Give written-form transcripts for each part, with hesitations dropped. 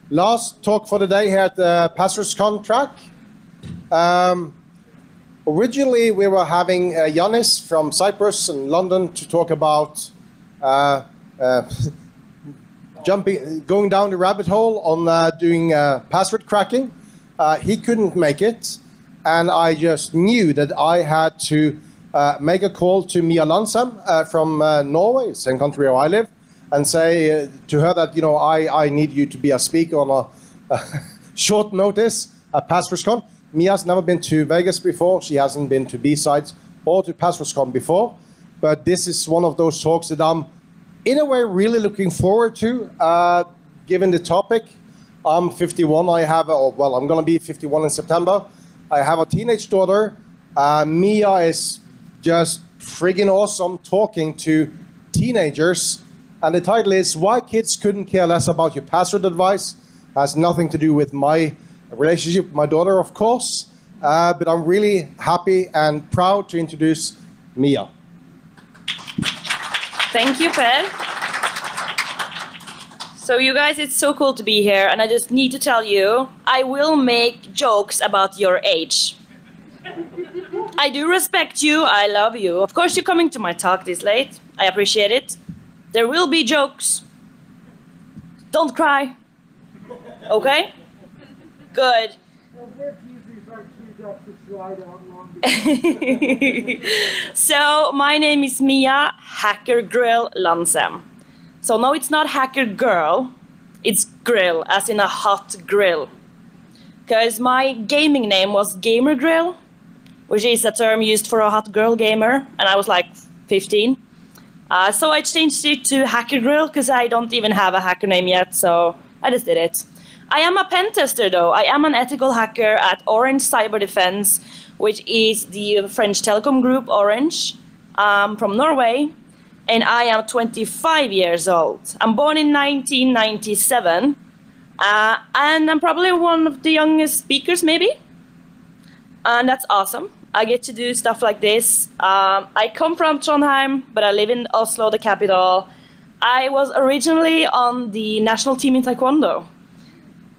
Last talk for the day here at the PasswordsCon track. Originally, we were having Yannis from Cyprus and London to talk about going down the rabbit hole on doing password cracking. He couldn't make it, and I just knew that I had to make a call to Mia Lansam from Norway, same country where I live, and say to her that, you know, I need you to be a speaker on a short notice at PasswordsCon. Mia's never been to Vegas before. She hasn't been to B-Sides or to PasswordsCon before. But this is one of those talks that I'm, in a way, really looking forward to, given the topic. I'm 51. I have, well, I'm going to be 51 in September. I have a teenage daughter. Mia is just friggin' awesome talking to teenagers. And the title is Why Kids Couldn't Care Less About Your Password Advice. Has nothing to do with my relationship with my daughter, of course. But I'm really happy and proud to introduce Mia. Thank you, Per. So you guys, it's so cool to be here. And I just need to tell you, I will make jokes about your age. I do respect you. I love you. Of course, you're coming to my talk this late. I appreciate it. There will be jokes. Don't cry. Okay? Good. So, my name is Mia Hacker Grill Lansam. So, no, it's not Hacker Girl. It's grill, as in a hot grill. Because my gaming name was Gamer Grill, which is a term used for a hot girl gamer. And I was like 15. So I changed it to Hacker Grill because I don't even have a hacker name yet, so I just did it. I am a pen tester, though. I am an ethical hacker at Orange Cyber Defense, which is the French telecom group Orange, from Norway, and I am 25 years old. I'm born in 1997, and I'm probably one of the youngest speakers, maybe, and that's awesome. I get to do stuff like this. I come from Trondheim, but I live in Oslo, the capital. I was originally on the national team in Taekwondo.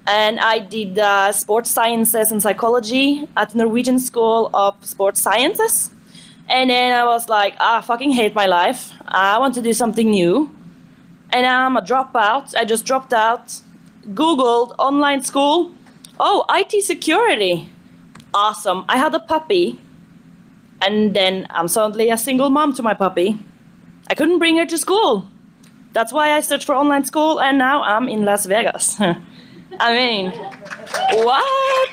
And I did sports sciences and psychology at the Norwegian School of Sports Sciences. And then I was like, I fucking hate my life. I want to do something new. And I'm a dropout. I just dropped out, Googled online school. Oh, IT security. Awesome. I had a puppy, and then I'm suddenly a single mom to my puppy. I couldn't bring her to school. That's why I searched for online school, and now I'm in Las Vegas. I mean, what?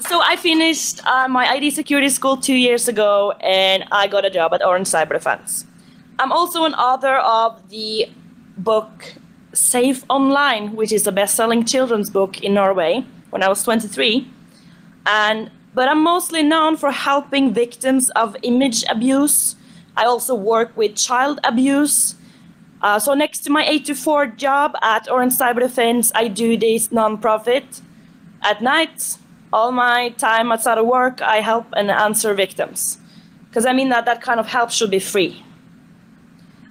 So I finished my IT security school 2 years ago, and I got a job at Orange Cyber Defense. I'm also an author of the book Safe Online, which is a best-selling children's book in Norway when I was 23. But I'm mostly known for helping victims of image abuse. I also work with child abuse. So next to my 8-to-4 job at Orange Cyber Defense, I do this nonprofit. At night, all my time outside of work, I help and answer victims. Because I mean that kind of help should be free.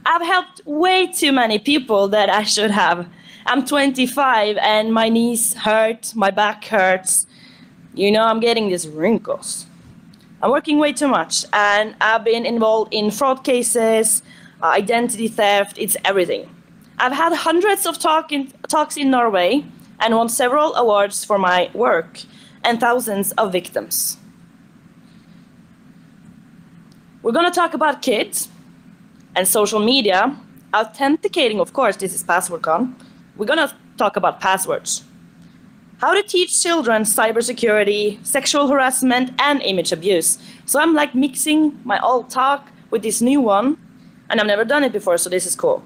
I've helped way too many people that I should have. I'm 25 and my knees hurt, my back hurts. You know, I'm getting these wrinkles. I'm working way too much, and I've been involved in fraud cases, identity theft, it's everything. I've had hundreds of talks in Norway and won several awards for my work, and thousands of victims. We're gonna talk about kids and social media, authenticating, of course, this is PasswordsCon. We're gonna talk about passwords. How to teach children cybersecurity, sexual harassment, and image abuse. So I'm like mixing my old talk with this new one, and I've never done it before, so this is cool.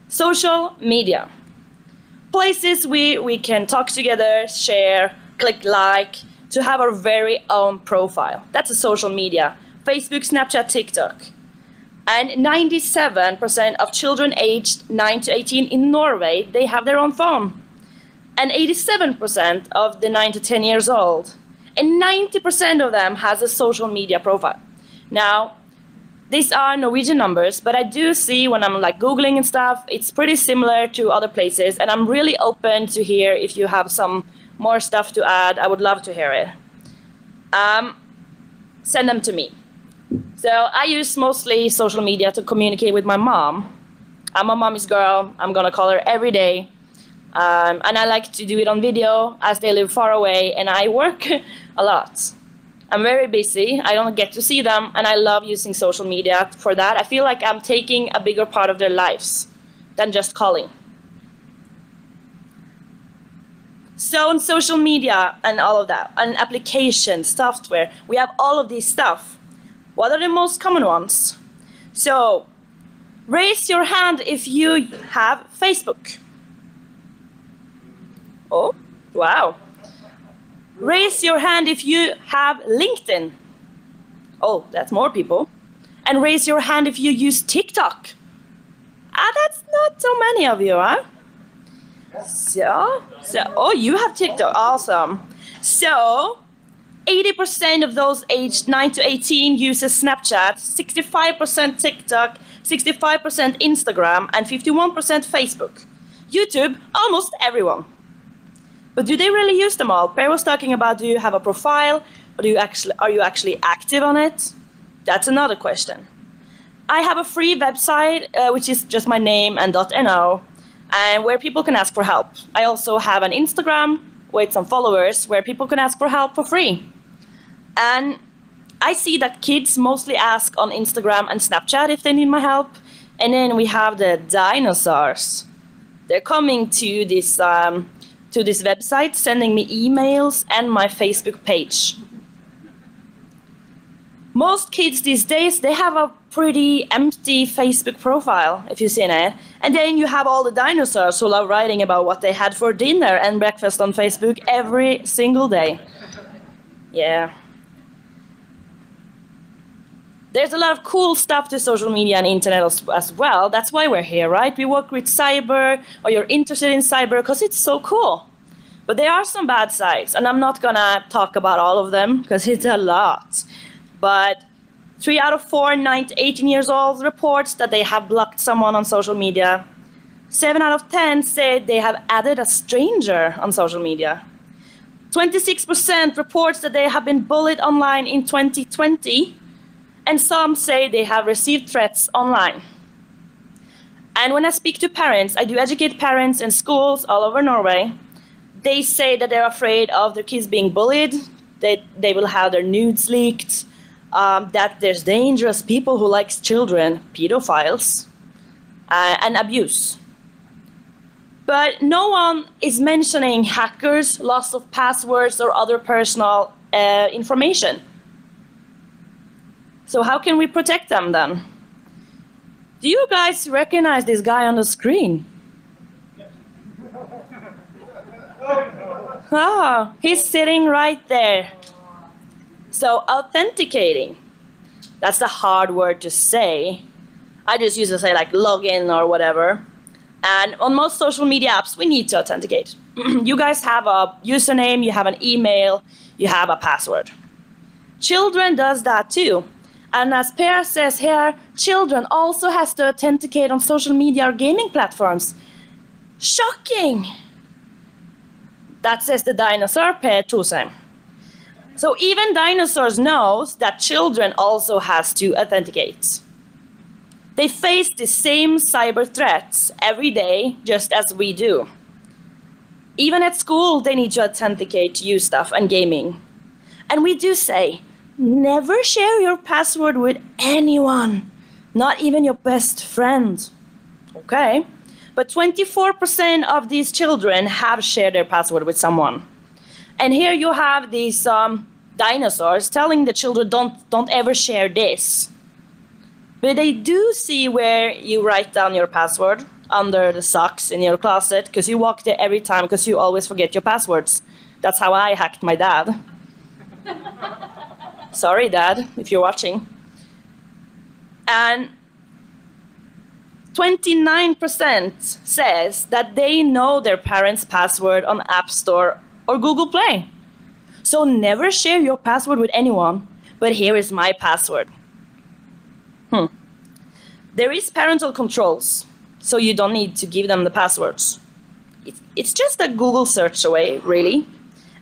Social media. Places we can talk together, share, click like, to have our very own profile. That's a social media. Facebook, Snapchat, TikTok. And 97% of children aged 9 to 18 in Norway, they have their own phone. And 87% of the 9 to 10 years old. And 90% of them has a social media profile. Now, these are Norwegian numbers, but I do see when I'm like Googling and stuff, it's pretty similar to other places, and I'm really open to hear if you have some more stuff to add. I would love to hear it. Send them to me. So I use mostly social media to communicate with my mom. I'm a mommy's girl. I'm gonna call her every day. And I like to do it on video as they live far away, and I work a lot. I'm very busy. I don't get to see them, and I love using social media for that. I feel like I'm taking a bigger part of their lives than just calling. So on social media and all of that, and applications, software, we have all of these stuff. What are the most common ones? So raise your hand if you have Facebook. Oh, wow. Raise your hand if you have LinkedIn. Oh, that's more people. And raise your hand if you use TikTok. That's not so many of you, huh? So, oh, you have TikTok, awesome. So, 80% of those aged 9 to 18 uses Snapchat, 65% TikTok, 65% Instagram, and 51% Facebook. YouTube, almost everyone. But do they really use them all? Per was talking about, do you have a profile, or are you actually active on it? That's another question. I have a free website, which is just my name and .no, and where people can ask for help. I also have an Instagram with some followers where people can ask for help for free. And I see that kids mostly ask on Instagram and Snapchat if they need my help. And then we have the dinosaurs. They're coming to this website, sending me emails and my Facebook page. Most kids these days, they have a pretty empty Facebook profile, if you've seen it. And then you have all the dinosaurs who love writing about what they had for dinner and breakfast on Facebook every single day. Yeah. There's a lot of cool stuff to social media and internet as well. That's why we're here, right? We work with cyber, or you're interested in cyber, because it's so cool. But there are some bad sides, and I'm not gonna talk about all of them, because it's a lot. But 3 out of 4 9 to 18 years old reports that they have blocked someone on social media. 7 out of 10 say they have added a stranger on social media. 26% reports that they have been bullied online in 2020. And some say they have received threats online. And when I speak to parents, I do educate parents in schools all over Norway. They say that they're afraid of their kids being bullied, that they will have their nudes leaked, that there's dangerous people who like children, pedophiles, and abuse. But no one is mentioning hackers, loss of passwords, or other personal information. So how can we protect them then? Do you guys recognize this guy on the screen? Oh, he's sitting right there. So authenticating, that's a hard word to say. I just used to say like login or whatever. And on most social media apps, we need to authenticate. You guys have a username, you have an email, you have a password. Children does that too. And as Per says here, children also has to authenticate on social media or gaming platforms. Shocking! That says the dinosaur Per Tosheim. So even dinosaurs knows that children also has to authenticate. They face the same cyber threats every day, just as we do. Even at school, they need to authenticate to use stuff and gaming. And we do say, never share your password with anyone, not even your best friend. Okay, but 24% of these children have shared their password with someone. And here you have these dinosaurs telling the children, don't ever share this. But they do see where you write down your password under the socks in your closet, because you walk there every time because you always forget your passwords. That's how I hacked my dad. Sorry, Dad, if you're watching. And 29% says that they know their parents' password on App Store or Google Play. So never share your password with anyone, but here is my password. There is parental controls, so you don't need to give them the passwords. It's just a Google search away, really.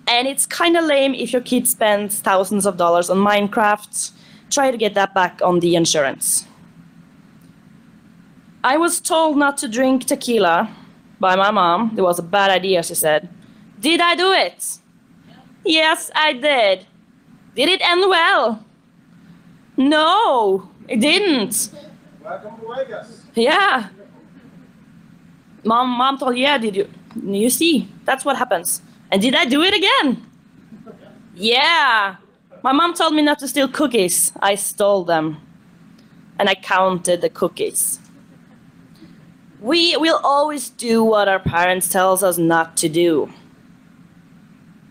And it's kind of lame if your kid spends thousands of dollars on Minecraft. Try to get that back on the insurance. I was told not to drink tequila by my mom. It was a bad idea, she said. Did I do it? Yes, I did. Did it end well? No, it didn't. Welcome to Vegas. Yeah. Mom told, yeah, did you? You see, that's what happens. And did I do it again? Yeah. My mom told me not to steal cookies. I stole them. And I counted the cookies. We will always do what our parents tells us not to do.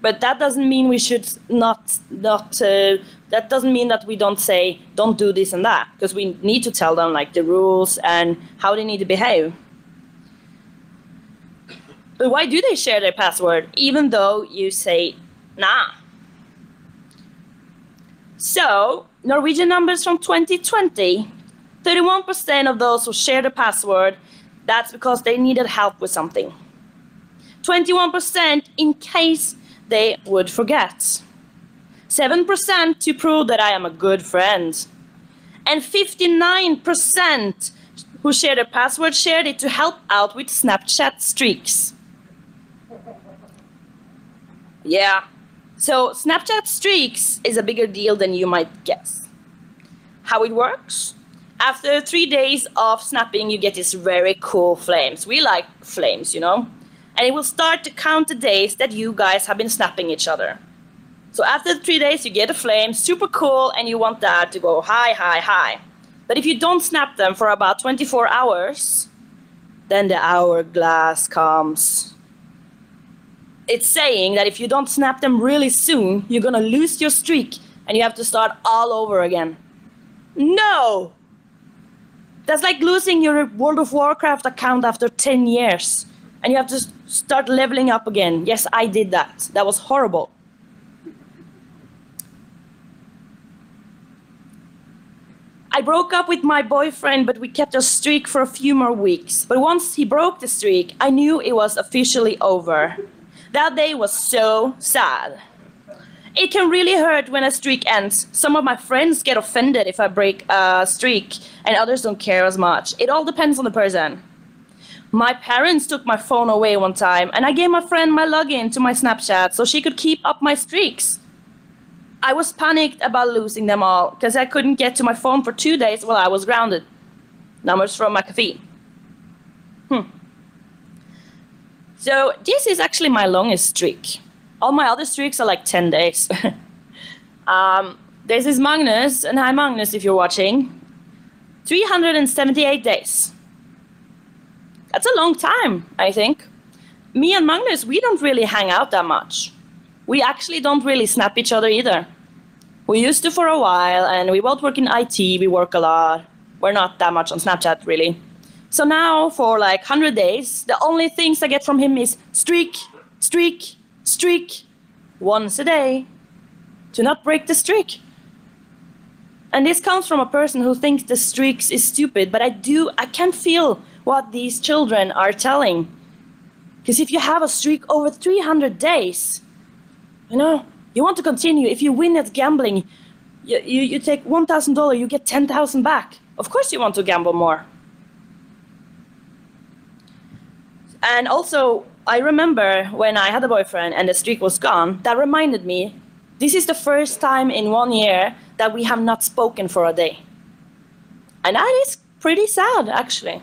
But that doesn't mean we should that doesn't mean that we don't say, don't do this and that. Because we need to tell them like the rules and how they need to behave. But why do they share their password, even though you say, nah? So, Norwegian numbers from 2020, 31% of those who share the password, that's because they needed help with something. 21% in case they would forget. 7% to prove that I am a good friend. And 59% who shared their password shared it to help out with Snapchat streaks. Yeah, so Snapchat streaks is a bigger deal than you might guess. How it works? After 3 days of snapping, you get these very cool flames. We like flames, you know? And it will start to count the days that you guys have been snapping each other. So after 3 days, you get a flame, super cool, and you want that to go high, high, high. But if you don't snap them for about 24 hours, then the hourglass comes. It's saying that if you don't snap them really soon, you're gonna lose your streak and you have to start all over again. No! That's like losing your World of Warcraft account after 10 years. And you have to start leveling up again. Yes, I did that. That was horrible. I broke up with my boyfriend, but we kept a streak for a few more weeks. But once he broke the streak, I knew it was officially over. That day was so sad. It can really hurt when a streak ends. Some of my friends get offended if I break a streak, and others don't care as much. It all depends on the person. My parents took my phone away one time, and I gave my friend my login to my Snapchat so she could keep up my streaks. I was panicked about losing them all because I couldn't get to my phone for 2 days while I was grounded. Numbers from McAfee. So this is actually my longest streak. All my other streaks are like 10 days. This is Magnus, and hi Magnus if you're watching. 378 days. That's a long time, I think. Me and Magnus, we don't really hang out that much. We actually don't really snap each other either. We used to for a while, and we both work in IT, we work a lot. We're not that much on Snapchat, really. So now, for like 100 days, the only things I get from him is streak, streak, streak, once a day. To not break the streak. And this comes from a person who thinks the streaks is stupid, but I can feel what these children are telling. Because if you have a streak over 300 days, you know, you want to continue. If you win at gambling, you take $1,000, you get 10,000 back. Of course you want to gamble more. And also, I remember when I had a boyfriend and the streak was gone, that reminded me, this is the first time in 1 year that we have not spoken for a day. And that is pretty sad, actually.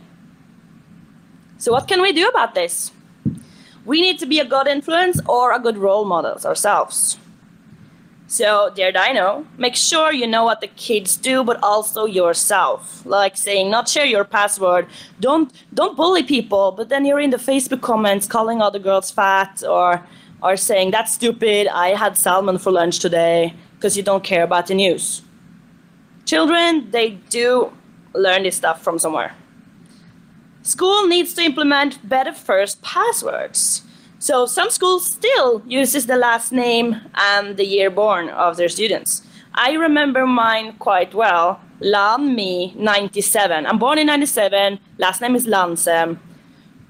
So what can we do about this? We need to be a good influence or a good role models ourselves. So, dear Dino, make sure you know what the kids do, but also yourself. Like saying, not share your password. Don't bully people, but then you're in the Facebook comments calling other girls fat or saying, that's stupid, I had salmon for lunch today, because you don't care about the news. Children, they do learn this stuff from somewhere. School needs to implement better first passwords. So some schools still uses the last name and the year born of their students. I remember mine quite well. LanMe97. I'm born in 97. Last name is Lansem.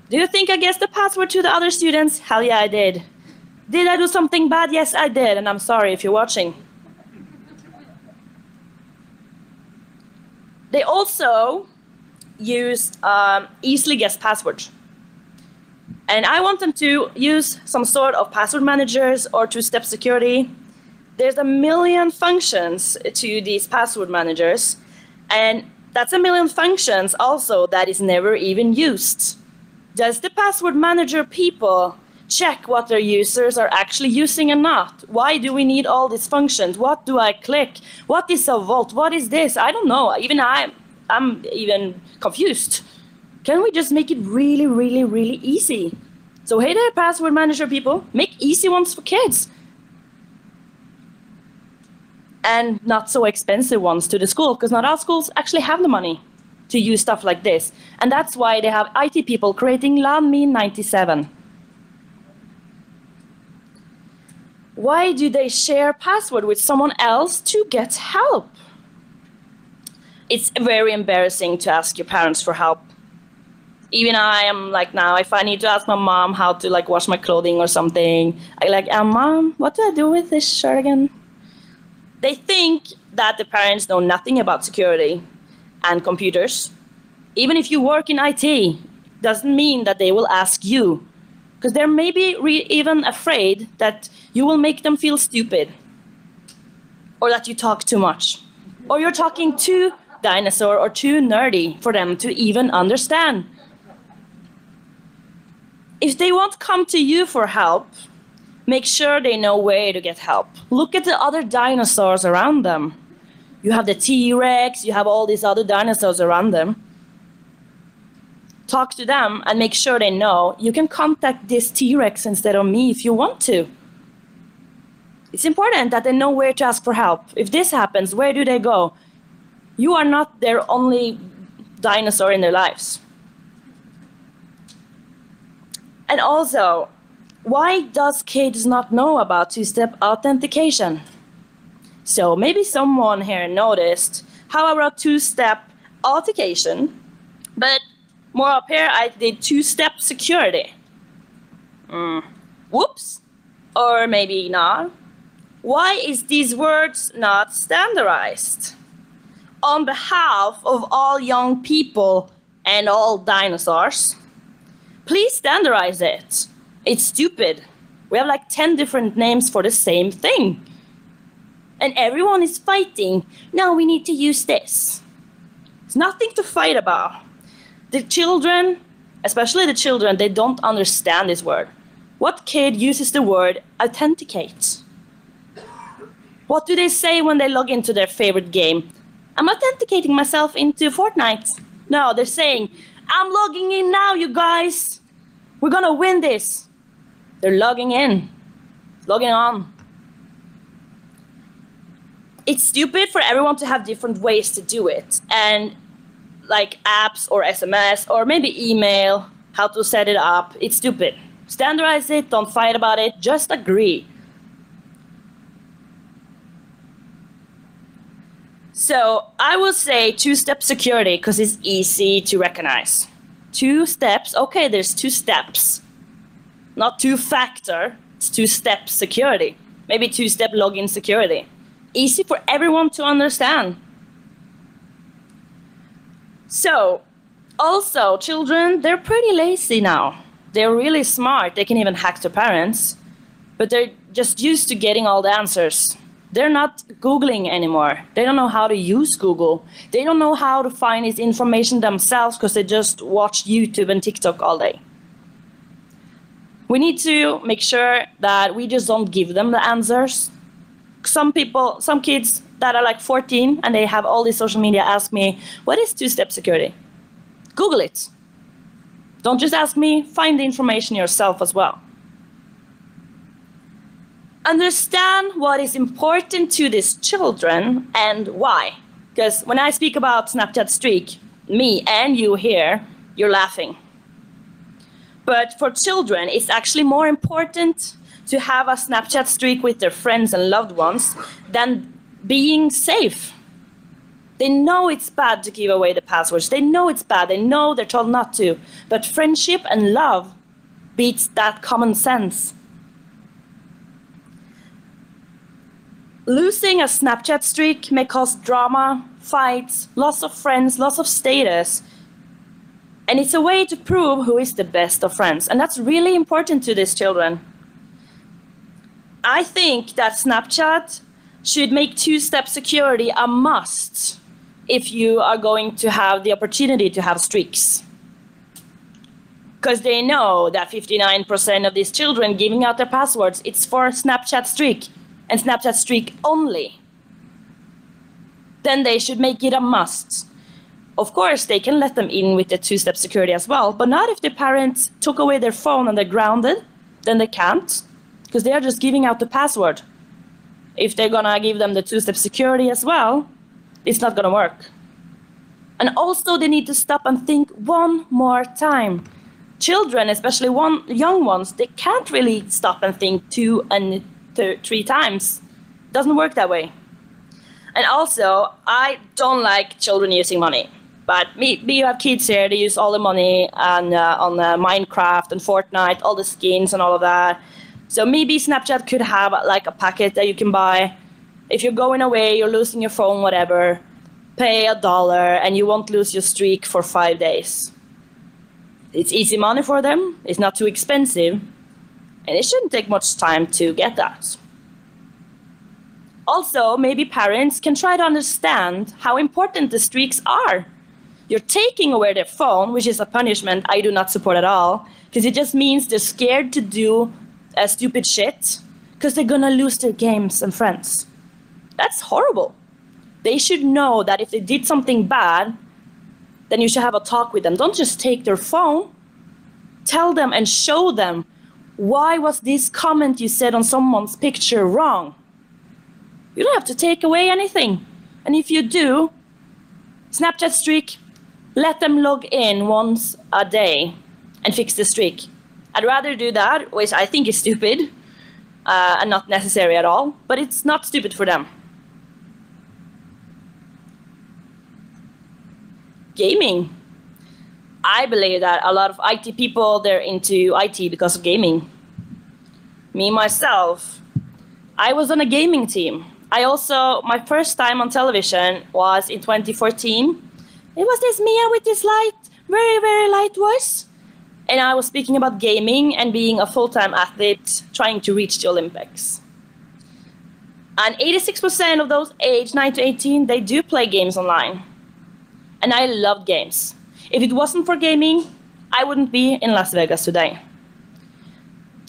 Do you think I guessed the password to the other students? Hell yeah, I did. Did I do something bad? Yes, I did, and I'm sorry if you're watching. They also used easily guessed passwords. And I want them to use some sort of password managers or two-step security. There's a million functions to these password managers, and that's a million functions also that is never even used. Does the password manager people check what their users are actually using and not? Why do we need all these functions? What do I click? What is a vault? What is this? I don't know. Even I'm even confused. Can we just make it really, really, really easy? So hey there, password manager people, make easy ones for kids. And not so expensive ones to the school, because not all schools actually have the money to use stuff like this. And that's why they have IT people creating LanMe97. Why do they share password with someone else to get help? It's very embarrassing to ask your parents for help. Even I am like now, if I need to ask my mom how to like wash my clothing or something, I like, Mom, what do I do with this shirt again? They think that the parents know nothing about security and computers. Even if you work in IT, doesn't mean that they will ask you, because they're maybe even afraid that you will make them feel stupid, or that you talk too much, or you're talking too dinosaur or too nerdy for them to even understand. If they won't come to you for help, make sure they know where to get help. Look at the other dinosaurs around them. You have the T-Rex, you have all these other dinosaurs around them. Talk to them and make sure they know you can contact this T-Rex instead of me if you want to. It's important that they know where to ask for help. If this happens, where do they go? You are not their only dinosaur in their lives. And also, why does kids not know about two-step authentication? So maybe someone here noticed how I wrote two-step authentication, but more up here I did two-step security. Whoops, or maybe not. Why is these words not standardized? On behalf of all young people and all dinosaurs, please standardize it. It's stupid. We have like 10 different names for the same thing. And everyone is fighting. No, we need to use this. It's nothing to fight about. The children, especially the children, they don't understand this word. What kid uses the word authenticate? What do they say when they log into their favorite game? I'm authenticating myself into Fortnite. No, they're saying, I'm logging in now, you guys. We're gonna win this. They're logging in, logging on. It's stupid for everyone to have different ways to do it. And like apps or SMS or maybe email, how to set it up, it's stupid. Standardize it, don't fight about it, just agree. So I will say two-step security because it's easy to recognize. 2 steps, okay, there's 2 steps. Not 2-factor, it's 2-step security. Maybe 2-step login security. Easy for everyone to understand. So, also, children, they're pretty lazy now. They're really smart, they can even hack their parents, but they're just used to getting all the answers. They're not Googling anymore. They don't know how to use Google. They don't know how to find this information themselves because they just watch YouTube and TikTok all day. We need to make sure that we just don't give them the answers. Some kids that are like 14 and they have all this social media ask me, what is two-step security? Google it. Don't just ask me, find the information yourself as well. Understand what is important to these children and why. Because when I speak about Snapchat streak, me and you here, you're laughing. But for children, it's actually more important to have a Snapchat streak with their friends and loved ones than being safe. They know it's bad to give away the passwords. They know it's bad. They know they're told not to. But friendship and love beats that common sense. Losing a Snapchat streak may cause drama, fights, loss of friends, loss of status. And it's a way to prove who is the best of friends. And that's really important to these children. I think that Snapchat should make two-step security a must if you are going to have the opportunity to have streaks. Because they know that 59% of these children giving out their passwords, it's for Snapchat streak and Snapchat streak only. Then they should make it a must. Of course, they can let them in with the two-step security as well, but not if the parents took away their phone and they're grounded, then they can't, because they are just giving out the password. If they're gonna give them the two-step security as well, it's not gonna work. And also they need to stop and think one more time. Children, especially young ones, they can't really stop and think 2 and 3 times. It doesn't work that way. And also, I don't like children using money. But you have kids here, they use all the money on Minecraft and Fortnite, all the skins and all of that. So maybe Snapchat could have like a packet that you can buy. If you're going away, you're losing your phone, whatever, pay $1 and you won't lose your streak for 5 days. It's easy money for them, it's not too expensive, and it shouldn't take much time to get that. Also, maybe parents can try to understand how important the streaks are. You're taking away their phone, which is a punishment I do not support at all, because it just means they're scared to do stupid shit, because they're gonna lose their games and friends. That's horrible. They should know that if they did something bad, then you should have a talk with them. Don't just take their phone. Tell them and show them, why was this comment you said on someone's picture wrong? You don't have to take away anything. And if you do, Snapchat streak, let them log in once a day and fix the streak. I'd rather do that, which I think is stupid and not necessary at all, but it's not stupid for them. Gaming. I believe that a lot of IT people, they're into IT because of gaming. Me, myself, I was on a gaming team. My first time on television was in 2014. It was this Mia with this very, very light voice. And I was speaking about gaming and being a full-time athlete trying to reach the Olympics. And 86% of those aged 9 to 18, they do play games online. And I love games. If it wasn't for gaming, I wouldn't be in Las Vegas today.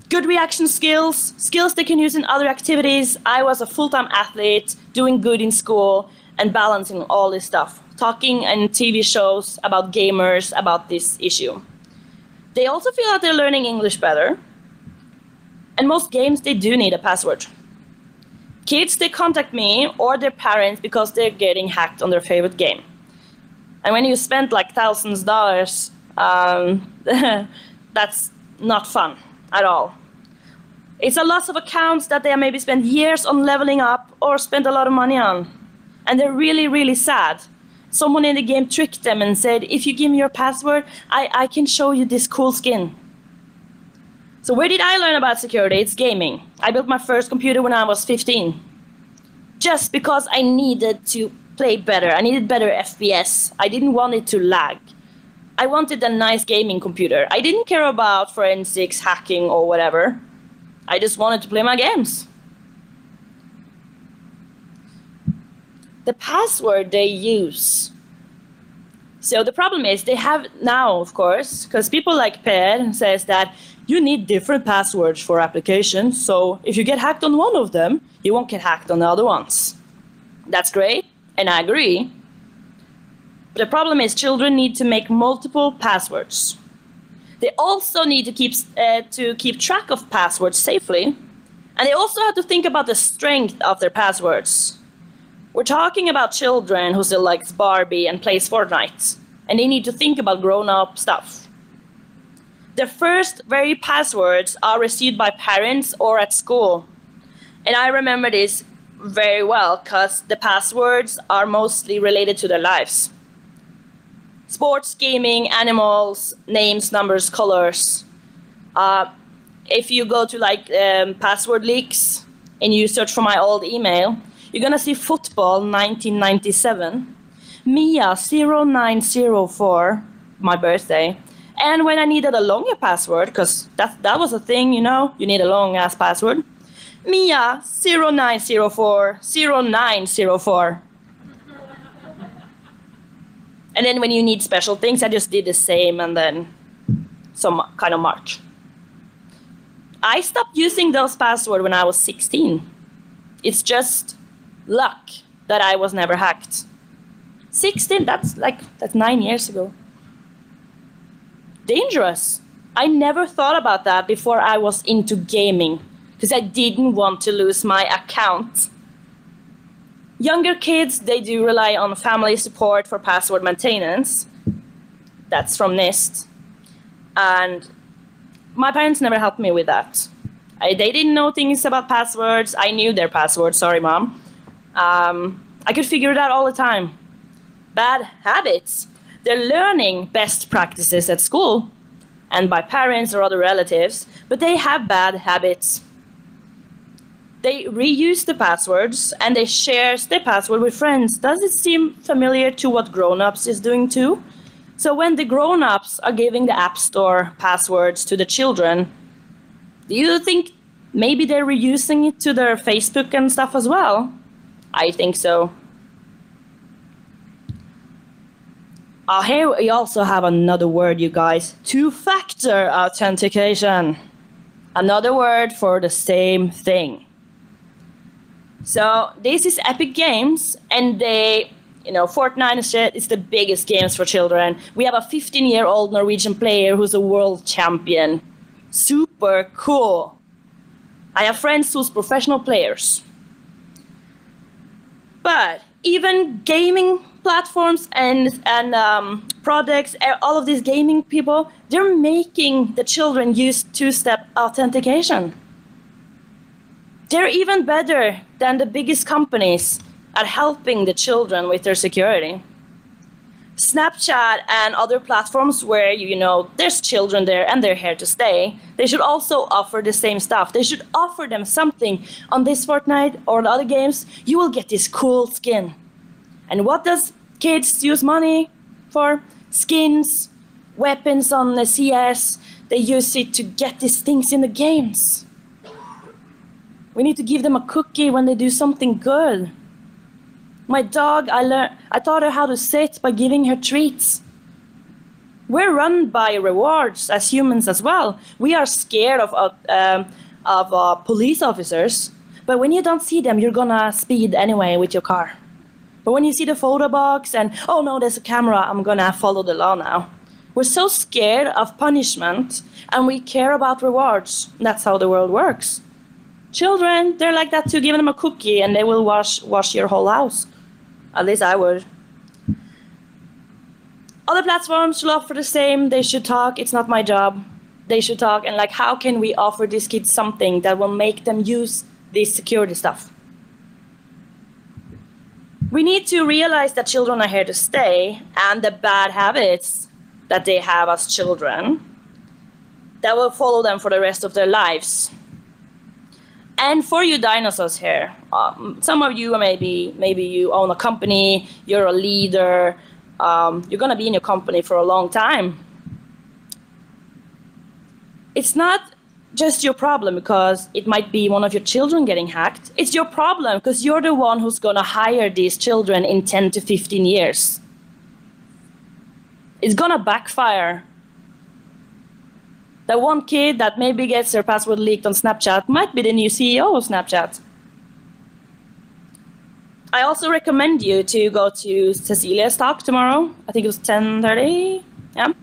Good reaction skills they can use in other activities. I was a full-time athlete, doing good in school, and balancing all this stuff. Talking in TV shows about gamers, about this issue. They also feel that they're learning English better. And most games, they do need a password. Kids, they contact me or their parents because they're getting hacked on their favorite game. And when you spend like thousands of dollars, that's not fun at all. It's a lot of accounts that they maybe spent years on leveling up or spent a lot of money on. And they're really, really sad. Someone in the game tricked them and said, if you give me your password, I can show you this cool skin. So where did I learn about security? It's gaming. I built my first computer when I was 15. Just because I needed to play better. I needed better FPS. I didn't want it to lag. I wanted a nice gaming computer. I didn't care about forensics, hacking, or whatever. I just wanted to play my games. The password they use. So the problem is they have now, of course, because people like Per says that you need different passwords for applications. So if you get hacked on one of them, you won't get hacked on the other ones. That's great, and I agree. But the problem is children need to make multiple passwords. They also need to keep track of passwords safely. And they also have to think about the strength of their passwords. We're talking about children who still likes Barbie and plays Fortnite. And they need to think about grown-up stuff. The first very passwords are received by parents or at school. And I remember this very well because the passwords are mostly related to their lives. Sports, gaming, animals, names, numbers, colors. If you go to like password leaks and you search for my old email, you're gonna see football 1997, Mia 0904, my birthday. And when I needed a longer password, because that was a thing, you know, you need a long ass password, Mia 0904 0904. And then when you need special things, I just did the same and then some kind of march. I stopped using those passwords when I was 16. It's just luck that I was never hacked. 16, that's 9 years ago. Dangerous. I never thought about that before I was into gaming because I didn't want to lose my account. Younger kids, they do rely on family support for password maintenance. That's from NIST. And my parents never helped me with that. They didn't know things about passwords. I knew their passwords, sorry mom. I could figure it out all the time. Bad habits. They're learning best practices at school and by parents or other relatives, but they have bad habits. They reuse the passwords and they share their password with friends. Does it seem familiar to what grown-ups is doing too? So when the grown-ups are giving the App Store passwords to the children, do you think maybe they're reusing it to their Facebook and stuff as well? I think so. Here we also have another word, you guys. Two-factor authentication. Another word for the same thing. So this is Epic Games, and they, you know, Fortnite and shit is the biggest games for children. We have a 15-year-old Norwegian player who's a world champion. Super cool. I have friends who's professional players. But even gaming platforms and products, all of these gaming people, they're making the children use two-step authentication. They're even better than the biggest companies at helping the children with their security. Snapchat and other platforms where, you know, there's children there and they're here to stay, they should also offer the same stuff. They should offer them something. On this Fortnite or the other games, you will get this cool skin. And what does kids use money for? Skins, weapons on the CS. They use it to get these things in the games. We need to give them a cookie when they do something good. My dog, I taught her how to sit by giving her treats. We're run by rewards as humans as well. We are scared of police officers, but when you don't see them, you're gonna speed anyway with your car. But when you see the photo box and, oh no, there's a camera, I'm gonna follow the law now. We're so scared of punishment and we care about rewards. That's how the world works. Children, they're like that too. Give them a cookie and they will wash your whole house. At least I would. Other platforms should offer the same. They should talk. It's not my job. They should talk. And like, how can we offer these kids something that will make them use this security stuff? We need to realize that children are here to stay and the bad habits that they have as children that will follow them for the rest of their lives. And for you dinosaurs here, some of you maybe you own a company, you're a leader, you're gonna be in your company for a long time. It's not just your problem because it might be one of your children getting hacked. It's your problem because you're the one who's gonna hire these children in 10 to 15 years. It's gonna backfire. That one kid that maybe gets their password leaked on Snapchat might be the new CEO of Snapchat. I also recommend you to go to Cecilia's talk tomorrow. I think it was 10:30, yeah.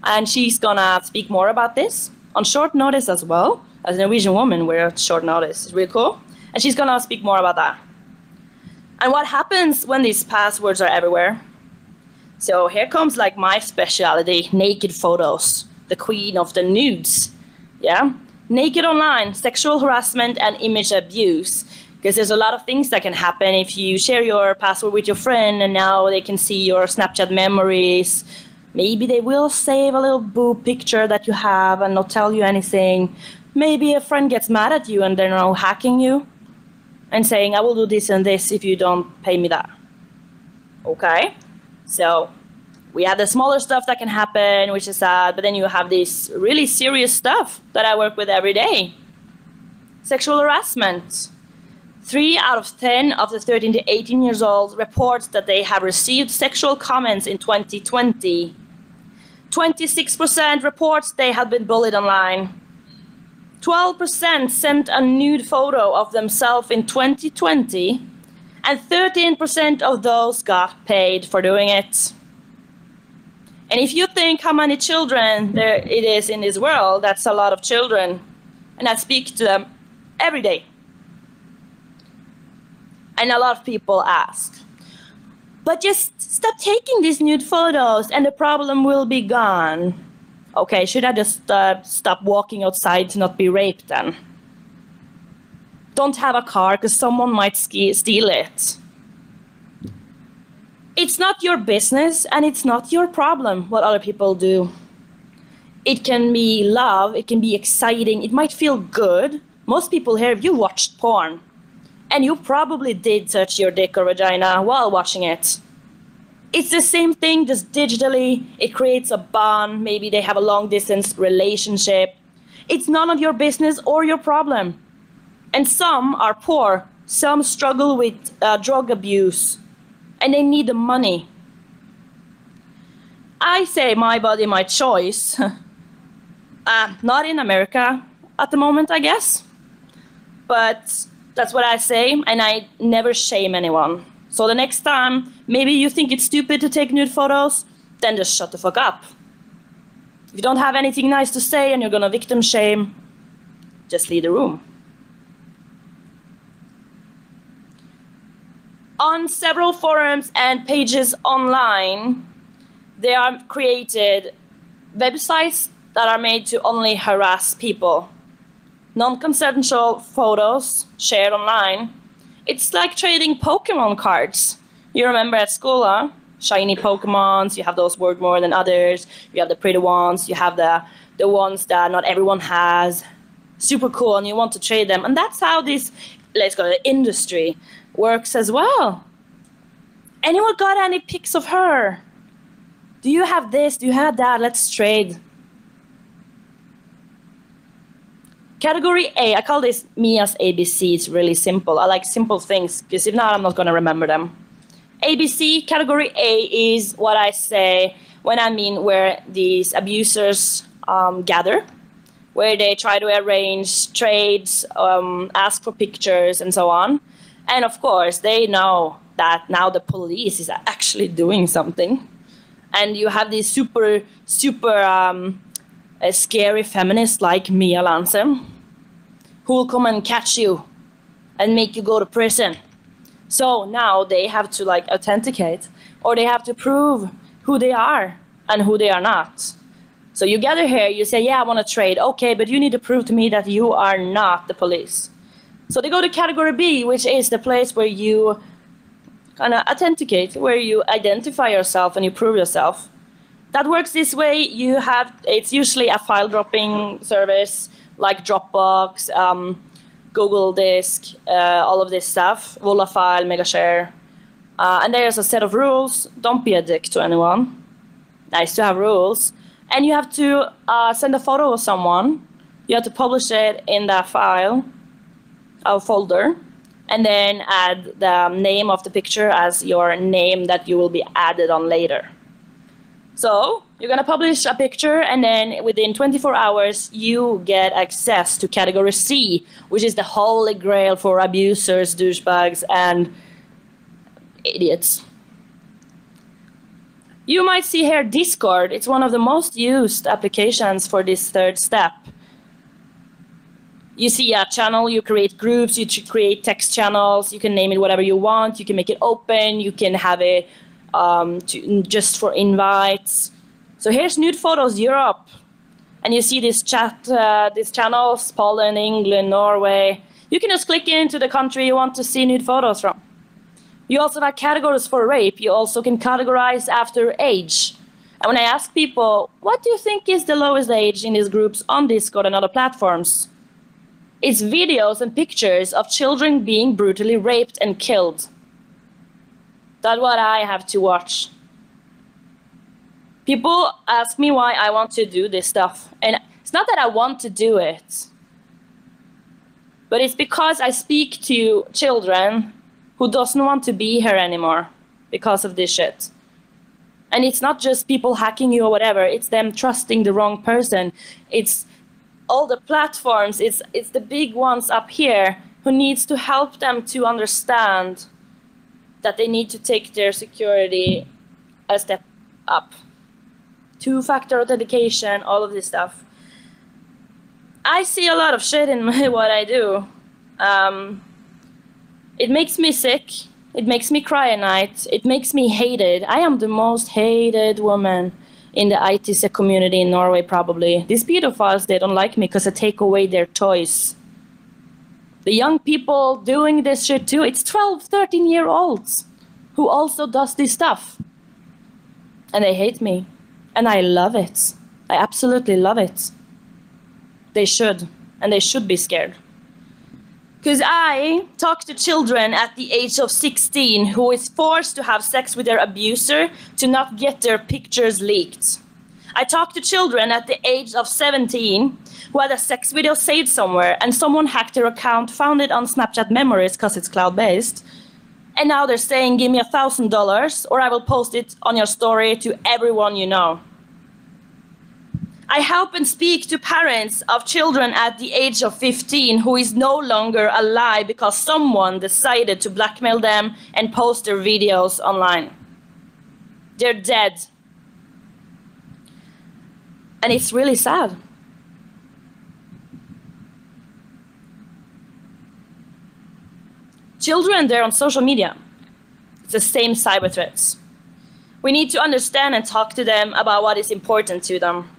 And she's gonna speak more about this on short notice as well. As a Norwegian woman, we're at short notice. It's really cool. And she's gonna speak more about that. And what happens when these passwords are everywhere? So here comes like my specialty, naked photos. The queen of the nudes, yeah? Naked online, sexual harassment and image abuse. Because there's a lot of things that can happen if you share your password with your friend and now they can see your Snapchat memories. Maybe they will save a little boob picture that you have and not tell you anything. Maybe a friend gets mad at you and they're now hacking you and saying, I will do this and this if you don't pay me that. Okay? So we have the smaller stuff that can happen, which is sad, but then you have this really serious stuff that I work with every day. Sexual harassment. 3 out of 10 of the 13 to 18 years old reports that they have received sexual comments in 2020. 26% reports they have been bullied online. 12% sent a nude photo of themselves in 2020, and 13% of those got paid for doing it. And if you think how many children there it is in this world, that's a lot of children. And I speak to them every day. And a lot of people ask, but just stop taking these nude photos and the problem will be gone. Okay, should I just stop walking outside to not be raped then? Don't have a car because someone might steal it. It's not your business and it's not your problem what other people do. It can be love, it can be exciting, it might feel good. Most people here, you watched porn. And you probably did touch your dick or vagina while watching it. It's the same thing, just digitally. It creates a bond. Maybe they have a long-distance relationship. It's none of your business or your problem. And some are poor. Some struggle with drug abuse. And they need the money. I say my body, my choice. Not in America at the moment, I guess. But that's what I say, and I never shame anyone. So the next time, maybe you think it's stupid to take nude photos, then just shut the fuck up. If you don't have anything nice to say and you're gonna victim shame, just leave the room. On several forums and pages online, there are created websites that are made to only harass people. Non-consensual photos shared online. It's like trading Pokemon cards. You remember at school, huh? Shiny Pokemons, you have those worth more than others, you have the pretty ones, you have the ones that not everyone has. Super cool, and you want to trade them. And that's how this, let's call it, industry works as well. Anyone got any pics of her? Do you have this? Do you have that? Let's trade. Category A, I call this Mia's ABC. It's really simple. I like simple things, because if not, I'm not going to remember them. ABC, category A, is what I say when I mean where these abusers gather, where they try to arrange trades, ask for pictures, and so on. And of course, they know that now the police is actually doing something. And you have these super scary feminists like Mia Lansem, who will come and catch you and make you go to prison. So now they have to like authenticate, or they have to prove who they are and who they are not. So you gather here, you say, yeah, I want to trade. Okay, but you need to prove to me that you are not the police. So they go to category B, which is the place where you kind of authenticate, where you identify yourself and you prove yourself. That works this way. You have, it's usually a file dropping service like Dropbox, Google Disk, all of this stuff, Volafile, Megashare. And there's a set of rules. Don't be a dick to anyone. Nice to have rules. And you have to send a photo of someone. You have to publish it in that file, a folder, and then add the name of the picture as your name that you will be added on later. So you're going to publish a picture, and then within 24 hours, you get access to category C, which is the holy grail for abusers, douchebags, and idiots. You might see here Discord. It's one of the most used applications for this third step. You see a channel, you create groups, you create text channels, you can name it whatever you want, you can make it open, you can have it just for invites. So here's Nude Photos Europe. And you see this chat, these channels, Poland, England, Norway. You can just click into the country you want to see nude photos from. You also have categories for rape. You also can categorize after age. And when I ask people, what do you think is the lowest age in these groups on Discord and other platforms? It's videos and pictures of children being brutally raped and killed. That's what I have to watch. People ask me why I want to do this stuff. And it's not that I want to do it, but it's because I speak to children who doesn't want to be here anymore because of this shit. And it's not just people hacking you or whatever, it's them trusting the wrong person. It's all the platforms, it's the big ones up here who needs to help them to understand that they need to take their security a step up. Two-factor authentication, all of this stuff. I see a lot of shit in what I do. It makes me sick. It makes me cry at night. It makes me hated. I am the most hated woman in the ITC community in Norway, probably. These pedophiles, they don't like me because I take away their toys. The young people doing this shit too, it's 12, 13-year-olds who also does this stuff. And they hate me. And I love it. I absolutely love it. They should. And they should be scared. Because I talk to children at the age of 16 who is forced to have sex with their abuser to not get their pictures leaked. I talk to children at the age of 17 who had a sex video saved somewhere and someone hacked their account, found it on Snapchat Memories because it's cloud-based. And now they're saying, give me $1,000 or I will post it on your story to everyone you know. I help and speak to parents of children at the age of 15 who is no longer alive because someone decided to blackmail them and post their videos online. They're dead. And it's really sad. Children, they're on social media. It's the same cyber threats. We need to understand and talk to them about what is important to them.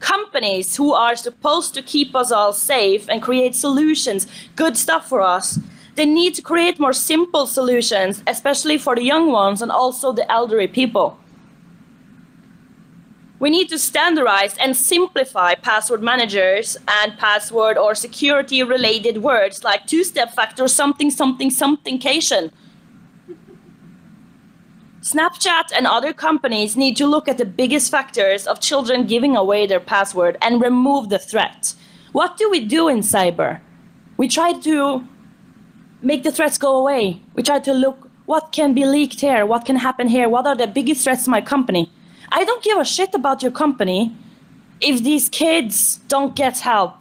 Companies who are supposed to keep us all safe and create solutions, good stuff for us, they need to create more simple solutions, especially for the young ones and also the elderly people. We need to standardize and simplify password managers and password or security related words like two-step factor, something, something, somethingcation. Snapchat and other companies need to look at the biggest factors of children giving away their password and remove the threat. What do we do in cyber? We try to make the threats go away. We try to look what can be leaked here, what can happen here, what are the biggest threats to my company. I don't give a shit about your company if these kids don't get help.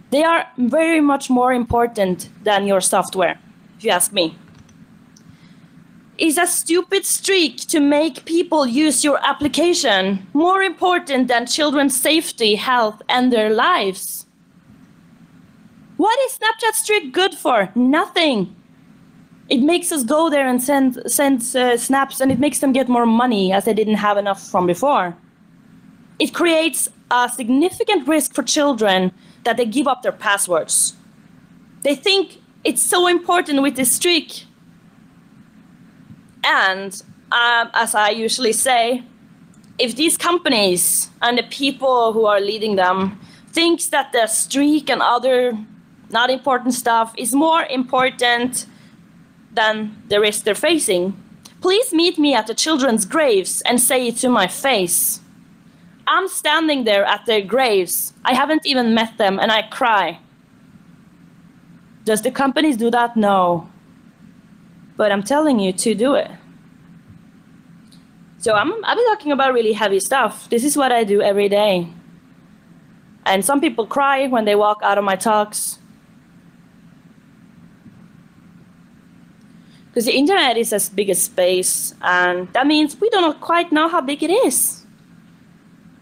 They are very much more important than your software, if you ask me. Is a stupid streak to make people use your application more important than children's safety, health, and their lives? What is Snapchat streak good for? Nothing. It makes us go there and send snaps, and it makes them get more money as they didn't have enough from before. It creates a significant risk for children that they give up their passwords. They think it's so important with this streak. And as I usually say, if these companies and the people who are leading them thinks that the streak and other not important stuff is more important than the risk they're facing, please meet me at the children's graves and say it to my face. I'm standing there at their graves. I haven't even met them and I cry. Does the companies do that? No. But I'm telling you to do it. So I've been talking about really heavy stuff. This is what I do every day. And some people cry when they walk out of my talks. Because the internet is as big as space, and that means we don't quite know how big it is.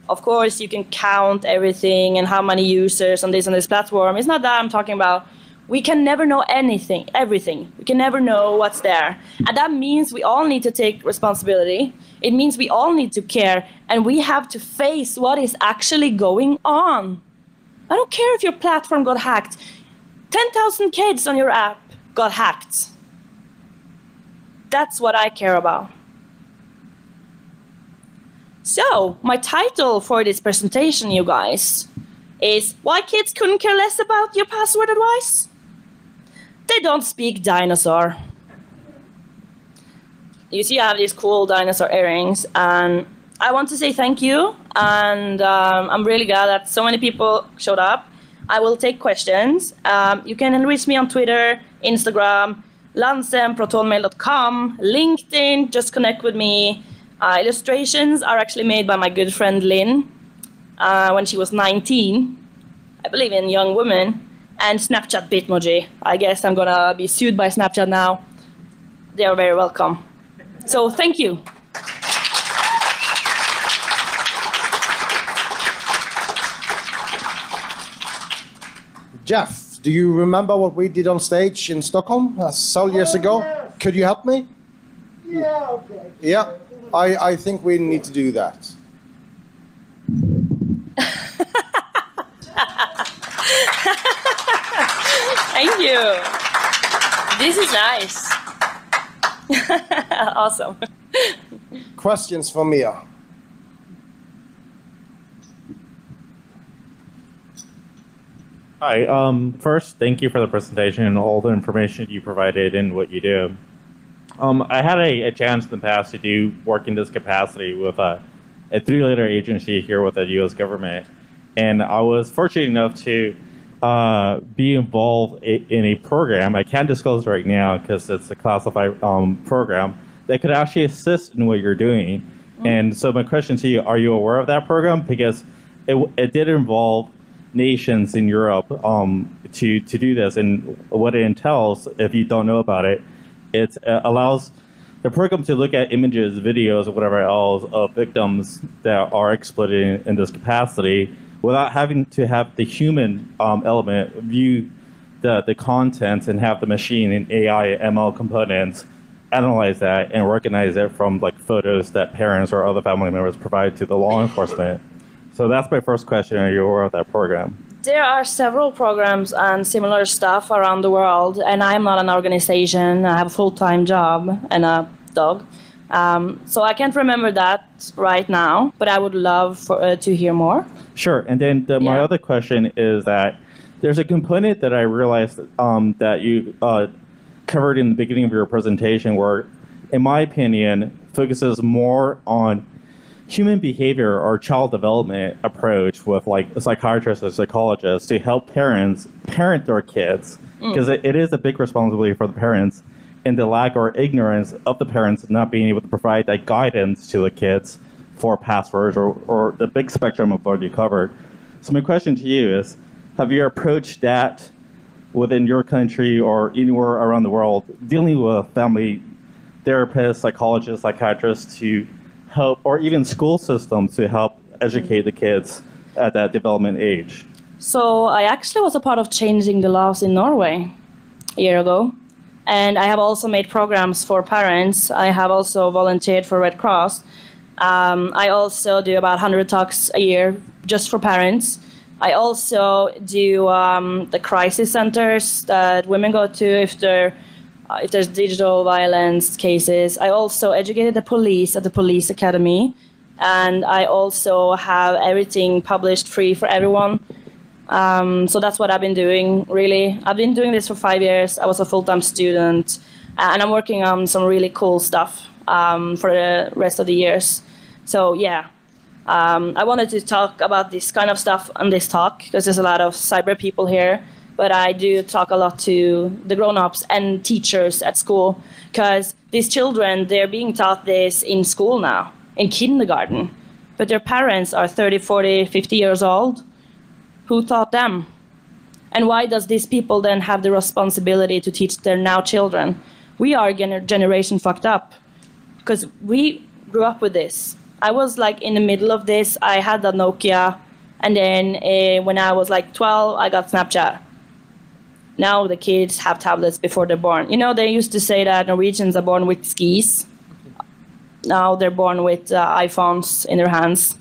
Of course, you can count everything and how many users on this platform. It's not that I'm talking about. We can never know anything, everything. We can never know what's there. And that means we all need to take responsibility. It means we all need to care, and we have to face what is actually going on. I don't care if your platform got hacked. 10,000 kids on your app got hacked. That's what I care about. So, my title for this presentation, you guys, is Why Kids Couldn't Care Less About Your Password Advice? They don't speak dinosaur. You see, I have these cool dinosaur earrings, and I want to say thank you, and I'm really glad that so many people showed up. I will take questions. You can reach me on Twitter, Instagram, lansem@protonmail.com, LinkedIn, just connect with me. Illustrations are actually made by my good friend Lynn when she was 19, I believe in young women, and Snapchat Bitmoji. I guess I'm gonna be sued by Snapchat now. They are very welcome. So thank you. Jeff, do you remember what we did on stage in Stockholm several years ago? Yeah. Could you help me? Yeah, okay. Yeah, I think we need to do that. Thank you. This is nice. Awesome. Questions for Mia? Hi. First, thank you for the presentation and all the information you provided and what you do. I had a chance in the past to do work in this capacity with a three-letter agency here with the U.S. government, and I was fortunate enough to be involved in a program. I can't disclose right now because it's a classified program that could actually assist in what you're doing. And so my question to you, are you aware of that program? Because it did involve nations in Europe to do this, and what it entails, if you don't know about it, it allows the program to look at images, videos, or whatever else of victims that are exploited in this capacity without having to have the human element view the content and have the machine and AI ML components analyze that and recognize it from like photos that parents or other family members provide to the law enforcement. So that's my first question. Are you aware of that program? There are several programs and similar stuff around the world, and I'm not an organization. I have a full-time job and a dog. So I can't remember that right now, but I would love to hear more. Sure. And then my other question is that there's a component that I realized that you covered in the beginning of your presentation where, in my opinion, focuses more on human behavior or child development approach with like a psychiatrist or psychologist to help parents parent their kids, because it is a big responsibility for the parents, and the lack or ignorance of the parents not being able to provide that guidance to the kids for passwords or the big spectrum of what you covered. So my question to you is, have you approached that within your country or anywhere around the world, dealing with family therapists, psychologists, psychiatrists to help, or even school systems to help educate the kids at that development age? So I actually was a part of changing the laws in Norway a year ago. And I have also made programs for parents. I have also volunteered for Red Cross. I also do about 100 talks a year just for parents. I also do the crisis centers that women go to if there's digital violence cases. I also educated the police at the police academy. And I also have everything published free for everyone. So that's what I've been doing, really. I've been doing this for 5 years. I was a full-time student, and I'm working on some really cool stuff for the rest of the years. So yeah, I wanted to talk about this kind of stuff on this talk because there's a lot of cyber people here, but I do talk a lot to the grown-ups and teachers at school because these children, they're being taught this in school now, in kindergarten, but their parents are 30, 40, 50 years old. Who taught them? And why does these people then have the responsibility to teach their now children? We are generation fucked up because we grew up with this. I was like in the middle of this. I had the Nokia, and then when I was like 12, I got Snapchat. Now the kids have tablets before they're born. You know, they used to say that Norwegians are born with skis. Now they're born with iPhones in their hands.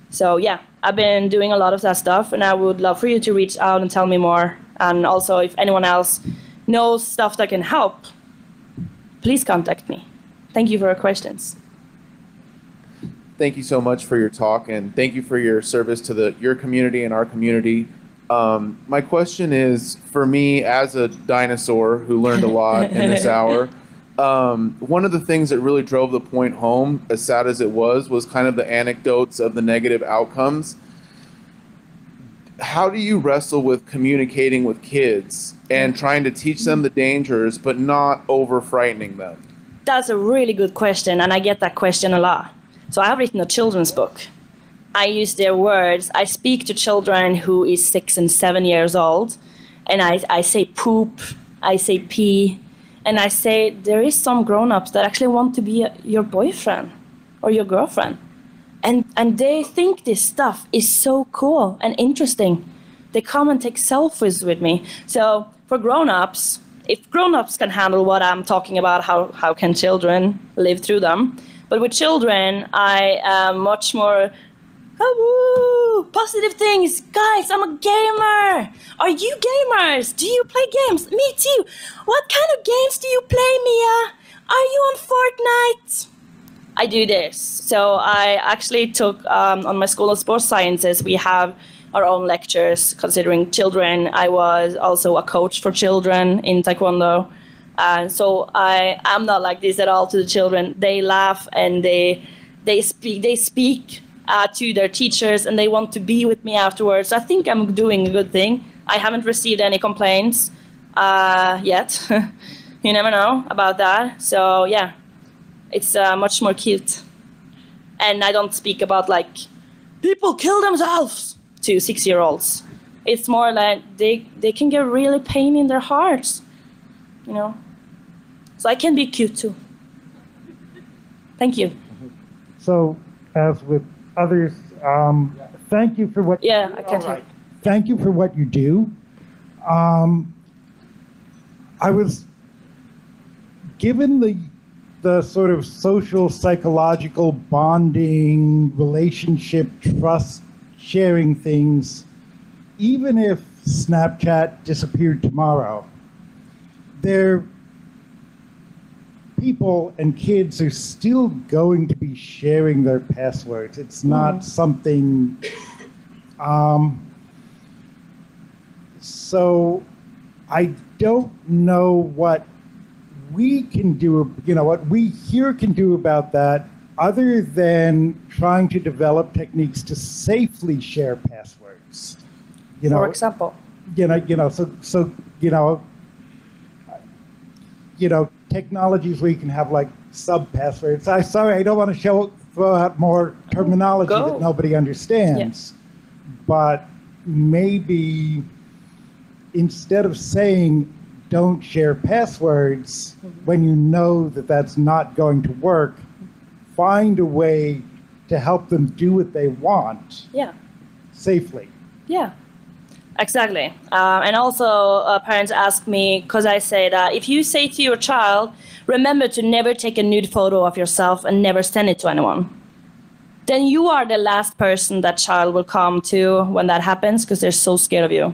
So yeah. I've been doing a lot of that stuff, and I would love for you to reach out and tell me more And also, if anyone else knows stuff that can help, please contact me. Thank you for your questions. Thank you so much for your talk, and thank you for your service to your community and our community. My question is, for me as a dinosaur who learned a lot in this hour, one of the things that really drove the point home, as sad as it was kind of the anecdotes of the negative outcomes. How do you wrestle with communicating with kids and trying to teach them the dangers, but not over frightening them? That's a really good question, and I get that question a lot. So I have written a children's book. I use their words. I speak to children who is 6 and 7 years old, and I say poop, I say pee, and I say there is some grown-ups that actually want to be your boyfriend or your girlfriend. And they think this stuff is so cool and interesting. They come and take selfies with me. So for grown-ups, if grown-ups can handle what I'm talking about, how can children live through them? But with children, I am much more, positive things. Guys, I'm a gamer. Are you gamers? Do you play games? Me too. What kind of games do you play, Mia? Are you on Fortnite? I do this. So I actually took, on my School of Sports Sciences, we have our own lectures considering children. I was also a coach for children in Taekwondo. So I'm not like this at all to the children. They laugh and they speak to their teachers, and they want to be with me afterwards. I think I'm doing a good thing. I haven't received any complaints yet. You never know about that. So yeah, it's much more cute. And I don't speak about like people kill themselves to 6-year-olds. It's more like they can get really pain in their hearts, you know. So I can be cute too. Thank you. So, as with others, thank you for what. Yeah, I can't. Right. Thank you for what you do. I was given the sort of social, psychological bonding, relationship, trust, sharing things. Even if Snapchat disappeared tomorrow, people and kids are still going to be sharing their passwords. It's not something, so I don't know what we can do, what we here can do about that, other than trying to develop techniques to safely share passwords. For example. Technologies where you can have like sub-passwords. Sorry, I don't want to throw out more terminology that nobody understands. Yeah. But maybe instead of saying don't share passwords when you know that that's not going to work, find a way to help them do what they want. Yeah. Safely. Yeah. Exactly. And also parents ask me, because I say that if you say to your child, remember to never take a nude photo of yourself and never send it to anyone, then you are the last person that child will come to when that happens, because they're so scared of you.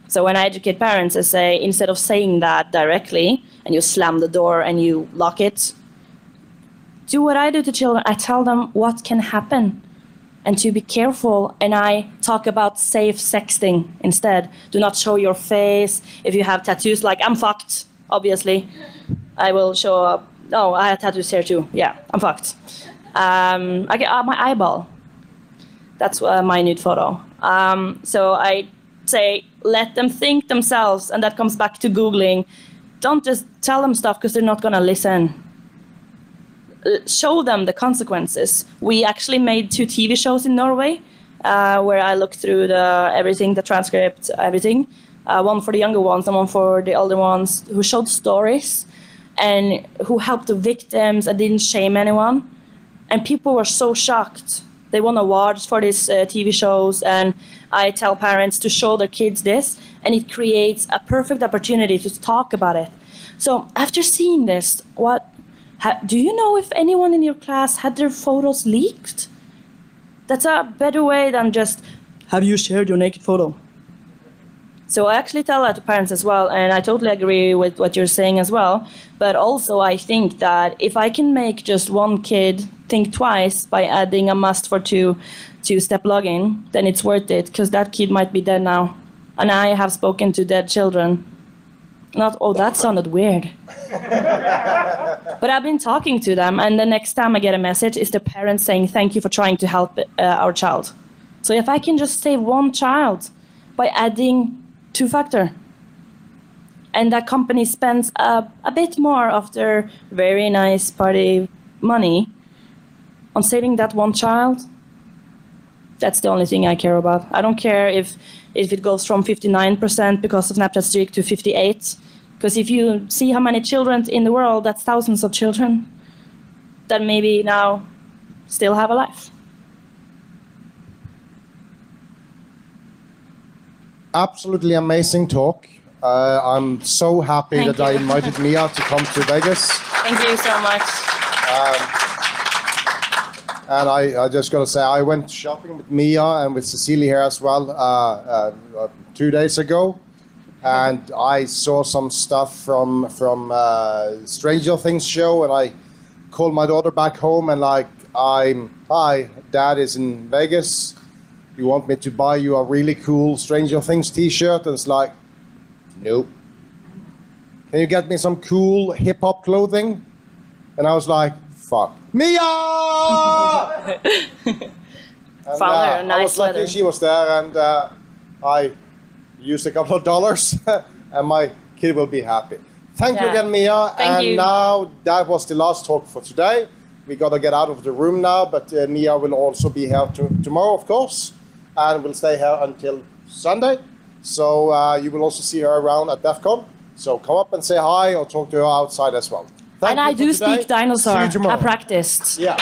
So when I educate parents, I say, instead of saying that directly and you slam the door and you lock it, do what I do to children. I tell them what can happen and to be careful, and I talk about safe sexting instead. Do not show your face. If you have tattoos, like I'm fucked, obviously, I will show up. Oh, I have tattoos here too. Yeah, I'm fucked. I get my eyeball. That's my nude photo. So I say, let them think themselves, and that comes back to Googling. Don't just tell them stuff because they're not gonna listen. Show them the consequences. We actually made 2 TV shows in Norway where I looked through everything, the transcript, everything. One for the younger ones and one for the older ones, who showed stories and who helped the victims and didn't shame anyone. And people were so shocked. They won awards for these TV shows, and I tell parents to show their kids this, and it creates a perfect opportunity to talk about it. So after seeing this, do you know if anyone in your class had their photos leaked? That's a better way than just, have you shared your naked photo? So I actually tell that to parents as well, and I totally agree with what you're saying as well. But also I think that if I can make just one kid think twice by adding a must for two-step login, then it's worth it, because that kid might be dead now. And I have spoken to dead children. That sounded weird. But I've been talking to them, and the next time I get a message is the parent saying, thank you for trying to help our child. So if I can just save one child by adding two-factor, and that company spends a bit more of their very nice party money on saving that one child, that's the only thing I care about. I don't care if it goes from 59% because of Snapchat streak to 58%, because if you see how many children in the world, that's thousands of children that maybe now still have a life. Absolutely amazing talk. I'm so happy Thank that I you. invited Mia to come to Vegas. Thank you so much. And I just got to say, I went shopping with Mia and with Cecilia here as well 2 days ago. And I saw some stuff from Stranger Things show, and I called my daughter back home and like, hi, Dad is in Vegas. You want me to buy you a really cool Stranger Things t-shirt? And it's like, nope. Can you get me some cool hip-hop clothing? And I was like, fuck. Mia! And, Found her a I nice was lucky leather. she was there, and I used a couple of dollars, and my kid will be happy. Thank you Yeah. again, Mia. Thank and you. now that was the last talk for today. We got to get out of the room now, but Mia will also be here tomorrow, of course, and will stay here until Sunday. So you will also see her around at DEF CON. So come up and say hi or talk to her outside as well. Thank And you I for do today. speak dinosaur. See you tomorrow. I practiced. Yeah.